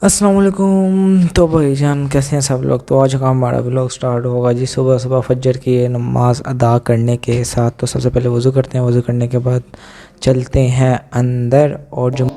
अस्सलाम वालेकुम। तो भाई जान कैसे हैं सब लोग। तो आज का हमारा व्लॉग स्टार्ट होगा जी सुबह सुबह फजर की नमाज़ अदा करने के साथ। तो सबसे पहले वज़ू करते हैं, वज़ू करने के बाद चलते हैं अंदर और जो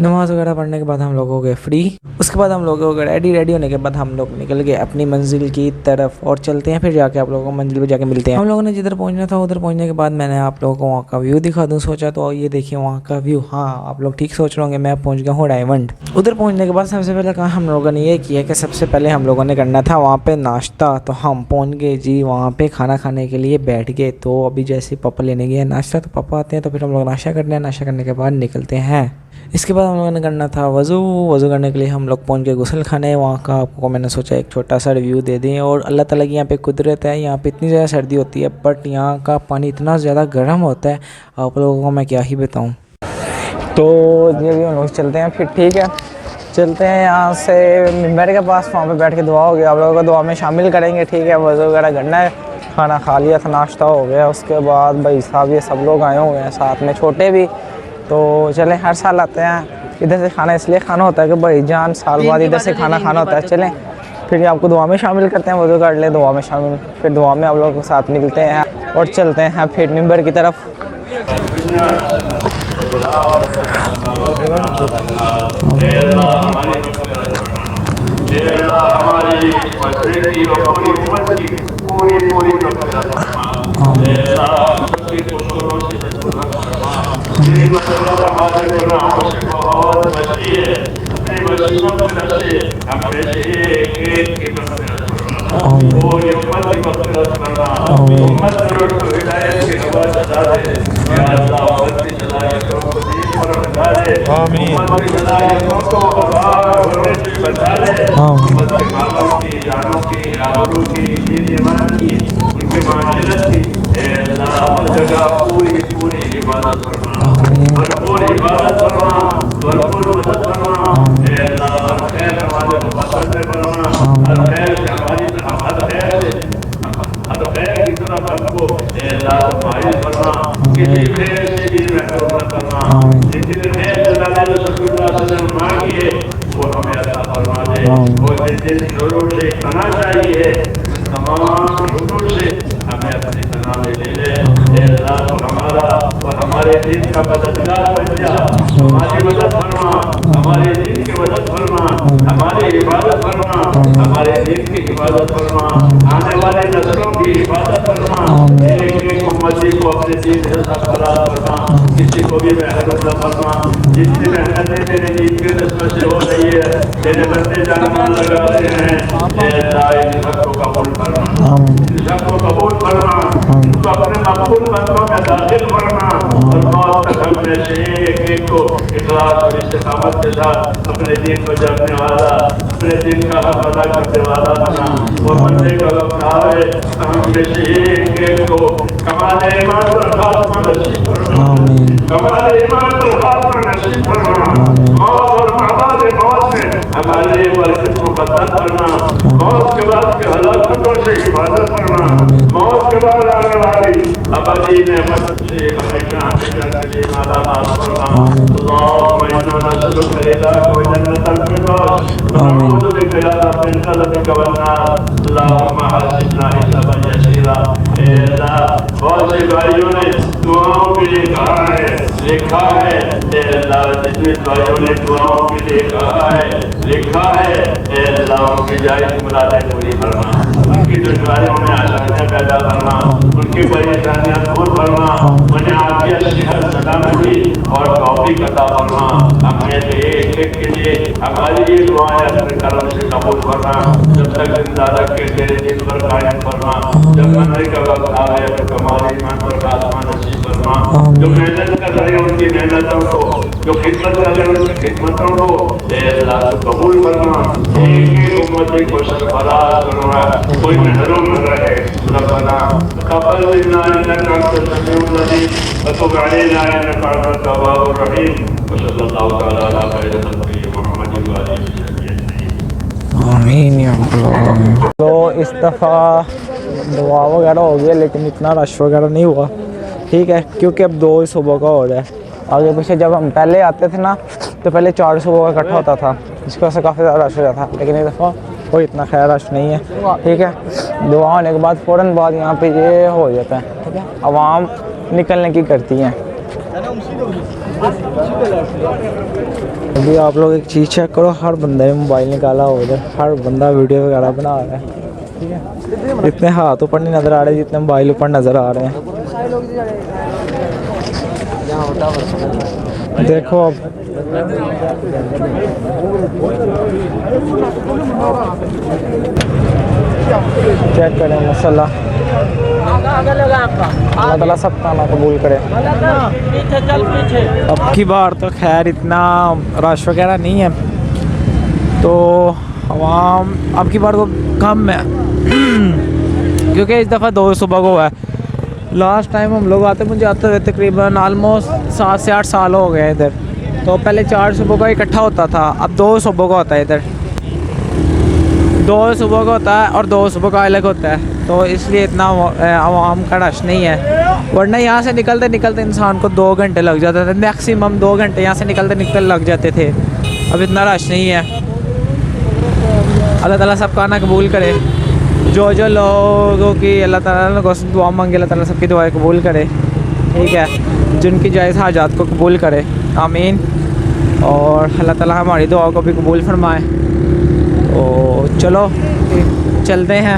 नमाज़ वगैरह पढ़ने के बाद हम लोग हो गए फ्री। उसके बाद हम लोग हो गए रेडी होने के बाद हम लोग निकल गए अपनी मंजिल की तरफ और चलते हैं फिर जाके आप लोगों को मंजिल पे जाके मिलते हैं। हम लोगों ने जिधर पहुंचना था उधर पहुंचने के बाद मैंने आप लोगों को वहाँ का व्यू दिखा दूँ सोचा। तो ये देखिए वहाँ का व्यू। हाँ आप लोग ठीक सोच रहे होंगे, मैं पहुँच गया हूँ डायमंड। उधर पहुँचने के बाद सबसे पहले कहा हम लोगों ने ये किया कि सबसे पहले हम लोगों ने करना था वहाँ पर नाश्ता। तो हम पहुँच गए जी वहाँ पर खाना खाने के लिए बैठ गए। तो अभी जैसे पापा लेने गए नाश्ता तो पापा आते हैं तो फिर हम लोग नाश्ता करते हैं। नाश्ता करने के बाद निकलते हैं। इसके बाद हम लोगों ने करना था वज़ू करने के लिए हम लोग पहुंच गए गुस्ल खाने। वहाँ का आपको मैंने सोचा एक छोटा सा रिव्यू दे दें। और अल्लाह ताला की यहाँ पे कुदरत है, यहाँ पे इतनी ज़्यादा सर्दी होती है बट यहाँ का पानी इतना ज़्यादा गर्म होता है आप लोगों को मैं क्या ही बताऊँ। तो ये भी हम लोग चलते हैं फिर ठीक है। चलते हैं यहाँ से मिंबर के पास, वहाँ पर बैठ के दुआ हो गया। आप लोगों को दुआ में शामिल करेंगे ठीक है। वज़ू वगैरह करना है, खाना खा लिया था, नाश्ता हो गया। उसके बाद भाई साहब ये सब लोग आए हुए हैं साथ में, छोटे भी। तो चलें हर साल आते हैं इधर से खाना, इसलिए खाना होता है कि भाई जान साल बाद इधर से खाना होता है। चलें फिर आपको दुआ में शामिल करते हैं, वज़ू कर ले दुआ में शामिल, फिर दुआ में आप लोगों के साथ मिलते हैं और चलते हैं फिर मिंबर की तरफ। हमारे दिन का मददगार बन जा, हमारी मदद फरमा, हमारे दिन की मदद फरमा, हमारी इबादत फरमा, हमारे दिन की इबादत फरमा, आने वाले नस्लों की इबादत फरमा। एक उम्मती को अपने दीन से सरफराज फरमा, किसी को भी मेहनत न फरमा। जितनी मेहनतें तेरे दीन के रस्म से हो रही है, तेरे बंदे जान लगा रहे हैं, इन सबको कबूल फरमा, इन सबको कबूल फरमा, इनको अपने मकबूल बंदों में दाखिल फरमा। और मौत तक हमने से एक को इखलास और इस्तिकामत के साथ अपने दीन को जानने वाला, अपने दीन का हक अदा करने वाला बना। वो बंदे का वक्त आए हम में से एक को कमाले ईमान और खात्मा नसीब फरमा, कमाले ईमान और खात्मा नसीब फरमा। मौत और मबाद मौत में हमारे बरकत को बदल करना, मौत के बाद के हलाकतों से हिफाजत करना, मौत के बाद आने वाली अबदी नेमत से हमेशा हमेशा के लिए माला माल फरमा। अल्लाहुम्मा इन्ना नस्अलुका रिदाक व जन्नतल फिरदौस व नऊज़ु बिका मिन ग़ज़बिका वन नार। अल्लाहुम्मा हसिबना हिसाबन यसीरा। ए अल्लाह बहुत से भाइयों ने दुआओं के लिए कहा है, लिखा है। ए अल्लाह जितने भाइयों ने दुआओं के लिए कहा है, लिखा है, ए अल्लाह उनकी जायज़ मुरादें पूरी फरमा, उनकी दुश्वारियों में आसानियाँ पैदा फरमा, उनकी परेशानियाँ दूर फरमा, उन्हें आफियत सेहत सलामती और तौफीक अता फरमा। हमें से एक के लिए हमारी ये दुआएं अपने करम से कबूल फरमा। जब तक जिंदा रख के तेरे दिन पर कायम फरमा, जब मरने का वक्त आवे तो हमारे ईमान पर खात्मा नसीब फरमा। जो मेहनत कर रहे हैं उनकी मेहनतों को, जो खिदमत कर रहे हैं उनकी खिदमतों को अल्लाह कबूल फरमा। एक उम्मती को सरफराज फरमा, कोई महरूम न रहे। रब्बना तक़ब्बल मिन्ना इन्नका अंतस समीउल अलीम व तुब अलैना इन्नका अंतत तव्वाबुर रहीम। व सल्लल्लाहु तआला अला खैरि खल्क़िही मुहम्मदिन व आलिहि वसहबिही आमीन या अल्लाह। तो इस दफ़ा दुआ वगैरह हो गया लेकिन इतना रश वगैरह नहीं हुआ ٹھیک ہے، کیونکہ اب 2 صبح کا ہو رہا ہے. آگے پیچھے جب ہم پہلے آتے تھے نا تو پہلے 4 صبح کا اکٹھا ہوتا تھا، جس کی وجہ سے کافی زیادہ رش ہو جاتا تھا، لیکن ایک دفعہ کوئی اتنا خیر رش نہیں ہے. ٹھیک ہے، دعا ہونے کے بعد فوراً بعد یہاں پہ یہ ہو جاتا ہے. ٹھیک ہے، عوام نکلنے کی کرتی ہیں. ابھی آپ لوگ ایک چیز چیک کرو، ہر بندے نے موبائل نکالا ہو ادھر، ہر بندہ ویڈیو وغیرہ بنا رہا ہے. ٹھیک ہے، اتنے ہاتھ اوپر نہیں نظر آ رہے جتنے موبائل اوپر نظر آ رہے ہیں. دیکھو اب چیک کریں مسئلہ. اللہ تعالیٰ سب کام قبول کرے. اب کی بار تو خیر اتنا رش وغیرہ نہیں ہے تو عوام اب کی بار تو کم ہے کیونکہ اس دفعہ 2 صبح کو ہوا ہے. لاسٹ ٹائم ہم لوگ مجھے آتے ہوئے تقریباً آلموسٹ 7 سے 8 سال ہو گئے ادھر. تو پہلے 4 صبح کا اکٹھا ہوتا تھا، اب 2 صبح کا ہوتا ہے. ادھر 2 صبح کا ہوتا ہے اور 2 صبح کا الگ ہوتا ہے، تو اس لیے اتنا عوام کا رش نہیں ہے. ورنہ یہاں سے نکلتے نکلتے انسان کو 2 گھنٹے لگ جاتے تھے، میکسیمم 2 گھنٹے یہاں سے نکلتے لگ جاتے تھے. اب اتنا رش نہیں ہے. اللہ تعالیٰ سب کا آنا قبول کرے. جو لوگوں کی اللہ تعالیٰ کو دعا مانگے، اللہ تعالیٰ سب کی دعائیں قبول کرے. ٹھیک ہے، جن کی جائز حاجات کو قبول کرے، آمین. اور اللہ تعالیٰ ہماری دعا کو بھی قبول فرمائے. تو چلو چلتے ہیں.